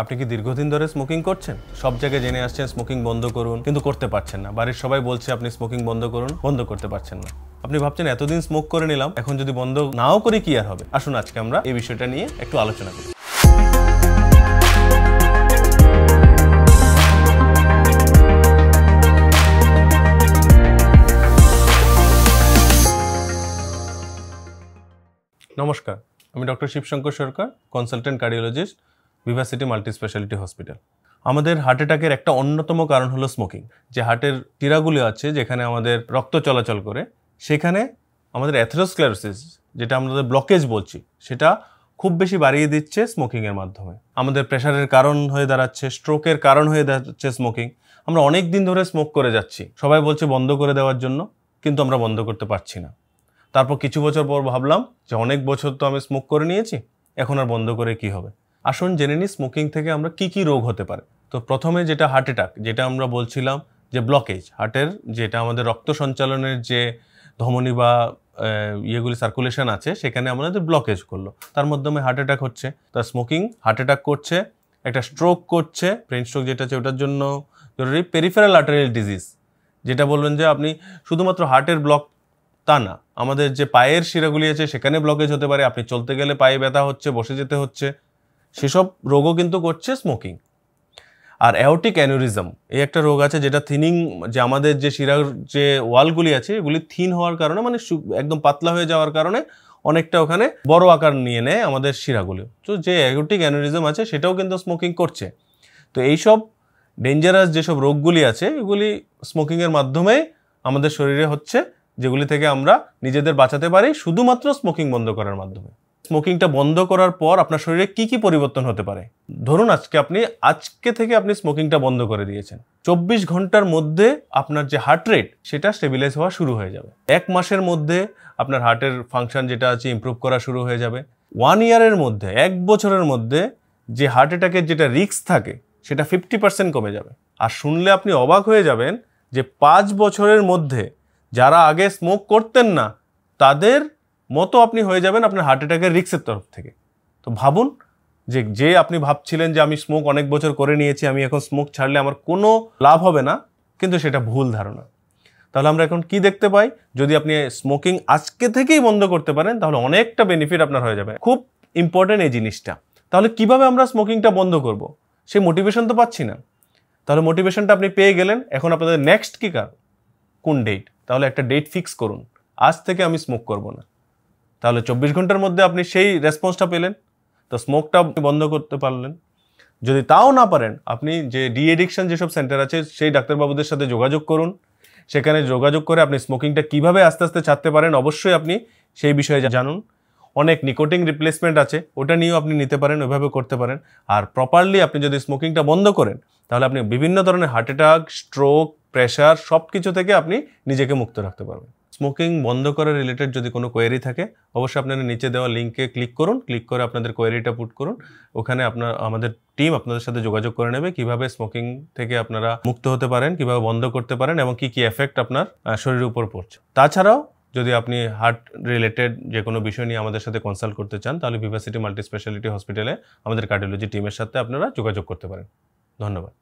আপনি কি দীর্ঘদিন ধরে স্মোকিং করছেন? সব জায়গায় জেনে আসছেন স্মোকিং বন্ধ করুন, কিন্তু করতে পারছেন না। বাড়ির সবাই বলছে আপনি স্মোকিং বন্ধ করুন, বন্ধ করতে পারছেন না। আপনি ভাবছেন এতদিন স্মোক করে নিলাম, এখন যদি বন্ধ নাও করি কি আর হবে? আসুন আজকে আমরা এই বিষয়টা নিয়ে একটু আলোচনা করি। নমস্কার, আমি doctor Shivshankar Sarkar, consultant cardiologist, Vivacity multi specialty hospital. আমাদের হার্ট অ্যাটাকের একটা অন্যতম কারণ হলো স্মোকিং। যে হার্টের শিরাগুলি আছে যেখানে আমাদের রক্ত চলাচল করে, সেখানে আমাদের অ্যাথেরোস্ক্লেরোসিস, যেটা আমাদের ব্লকেজ বলছি, সেটা খুব বেশি বাড়িয়ে দিচ্ছে স্মোকিংয়ের মাধ্যমে। আমাদের প্রেশারের কারণ হয়ে দাঁড়াচ্ছে, স্ট্রোকের কারণ হয়ে দাঁড়াচ্ছে স্মোকিং। আমরা অনেক দিন ধরে স্মোক করে যাচ্ছি, সবাই বলছে বন্ধ করে দেওয়ার জন্য, কিন্তু আমরা বন্ধ করতে পারছি না। তারপর কিছু বছর পর ভাবলাম যে অনেক বছর তো আমি স্মোক করে নিয়েছি, এখন আর বন্ধ করে কি হবে। আসুন জেনে নিই স্মোকিং থেকে আমরা কি কি রোগ হতে পারে। তো প্রথমে যেটা হার্ট অ্যাটাক, যেটা আমরা বলছিলাম যে ব্লকেজ, হার্টের যেটা আমাদের রক্ত সঞ্চালনের যে ধমনী বা ইয়েগুলি সার্কুলেশন আছে, সেখানে আমাদের ব্লকেজ করলো, তার মাধ্যমে হার্ট অ্যাটাক হচ্ছে। তার স্মোকিং হার্ট অ্যাটাক করছে, একটা স্ট্রোক করছে, ব্রেন স্ট্রোক যেটা আছে ওটার জন্য জরুরি। পেরিফেরাল আর্টারিয়াল ডিজিজ, যেটা বলবেন যে আপনি শুধুমাত্র হার্টের ব্লক তা না, আমাদের যে পায়ের শিরাগুলি আছে সেখানে ব্লকেজ হতে পারে। আপনি চলতে গেলে পায়ে ব্যথা হচ্ছে, বসে যেতে হচ্ছে, সেসব রোগও কিন্তু করছে স্মোকিং। আর অ্যাওর্টিক অ্যানিউরিজম, এই একটা রোগ আছে যেটা থিনিং, যে আমাদের যে শিরার যে ওয়ালগুলি আছে এগুলি থিন হওয়ার কারণে, মানে একদম পাতলা হয়ে যাওয়ার কারণে অনেকটা ওখানে বড় আকার নিয়ে নেয় আমাদের শিরাগুলি। তো যে অ্যাওর্টিক অ্যানিউরিজম আছে সেটাও কিন্তু স্মোকিং করছে। তো এইসব ডেঞ্জারাস যেসব রোগগুলি আছে এগুলি স্মোকিংয়ের মাধ্যমে আমাদের শরীরে হচ্ছে, যেগুলি থেকে আমরা নিজেদের বাঁচাতে পারি শুধুমাত্র স্মোকিং বন্ধ করার মাধ্যমে। স্মোকিংটা বন্ধ করার পর আপনার শরীরে কি কি পরিবর্তন হতে পারে? ধরুন আজকে থেকে আপনি স্মোকিংটা বন্ধ করে দিয়েছেন, 24 ঘন্টার মধ্যে আপনার যে হার্ট রেট সেটা স্টেবিলাইজ হওয়া শুরু হয়ে যাবে। 1 মাসের মধ্যে আপনার হার্টের ফাংশন যেটা আছে ইমপ্রুভ করা শুরু হয়ে যাবে। 1 ইয়ারের মধ্যে, 1 বছরের মধ্যে যে হার্ট অ্যাটাকের যেটা রিস্ক থাকে সেটা 50% কমে যাবে। আর শুনলে আপনি অবাক হয়ে যাবেন যে 5 বছরের মধ্যে যারা আগে স্মোক করতেন না তাদের মতো আপনি হয়ে যাবেন আপনার হার্ট অ্যাটাকের রিস্কের তরফ থেকে। তো ভাবুন যে আপনি ভাবছিলেন যে আমি স্মোক অনেক বছর করে নিয়েছি, আমি এখন স্মোক ছাড়লে আমার কোনো লাভ হবে না, কিন্তু সেটা ভুল ধারণা। তাহলে আমরা এখন কি দেখতে পাই? যদি আপনি স্মোকিং আজকে থেকেই বন্ধ করতে পারেন তাহলে অনেকটা বেনিফিট আপনার হয়ে যাবে। খুব ইম্পর্টেন্ট এই জিনিসটা। তাহলে কিভাবে আমরা স্মোকিংটা বন্ধ করব? সেই মোটিভেশন তো পাচ্ছি না। তাহলে মোটিভেশনটা আপনি পেয়ে গেলেন, এখন আপনাদের নেক্সট কি কোন ডেট? তাহলে একটা ডেট ফিক্স করুন, আজ থেকে আমি স্মোক করব না। তাহলে 24 ঘন্টার মধ্যে আপনি সেই রেসপন্সটা পেলেন, তো স্মোকটা বন্ধ করতে পারলেন। যদি তাও না পারেন, আপনি যে ডি এডিকশন যেসব সেন্টার আছে সেই ডাক্তারবাবুদের সাথে যোগাযোগ করুন। সেখানে যোগাযোগ করে আপনি স্মোকিংটা কিভাবে আস্তে আস্তে ছাড়তে পারেন অবশ্যই আপনি সেই বিষয়ে জানুন। অনেক নিকোটিন রিপ্লেসমেন্ট আছে, ওটা নিয়েও আপনি নিতে পারেন, ওইভাবে করতে পারেন। আর প্রপারলি আপনি যদি স্মোকিংটা বন্ধ করেন তাহলে আপনি বিভিন্ন ধরনের হার্ট অ্যাটাক, স্ট্রোক, প্রেশার সব কিছু থেকে আপনি নিজেকে মুক্ত রাখতে পারবেন। স্মোকিং বন্ধ করার রিলেটেড যদি কোনো কোয়েরি থাকে অবশ্যই আপনারা নিচে দেওয়া লিঙ্কে ক্লিক করুন, ক্লিক করে আপনাদের কোয়েরিটা পুট করুন। ওখানে আমাদের টিম আপনাদের সাথে যোগাযোগ করে নেবে কিভাবে স্মোকিং থেকে আপনারা মুক্ত হতে পারেন, কিভাবে বন্ধ করতে পারেন এবং কি কি এফেক্ট আপনার শরীরের উপর পড়ছে। তাছাড়াও যদি আপনি হার্ট রিলেটেড যে কোনো বিষয় নিয়ে আমাদের সাথে কনসাল্ট করতে চান তাহলে ভিভাসিটি মাল্টি স্পেশালিটি হসপিটালে আমাদের কার্ডিওলজি টিমের সাথে আপনারা যোগাযোগ করতে পারেন। ধন্যবাদ।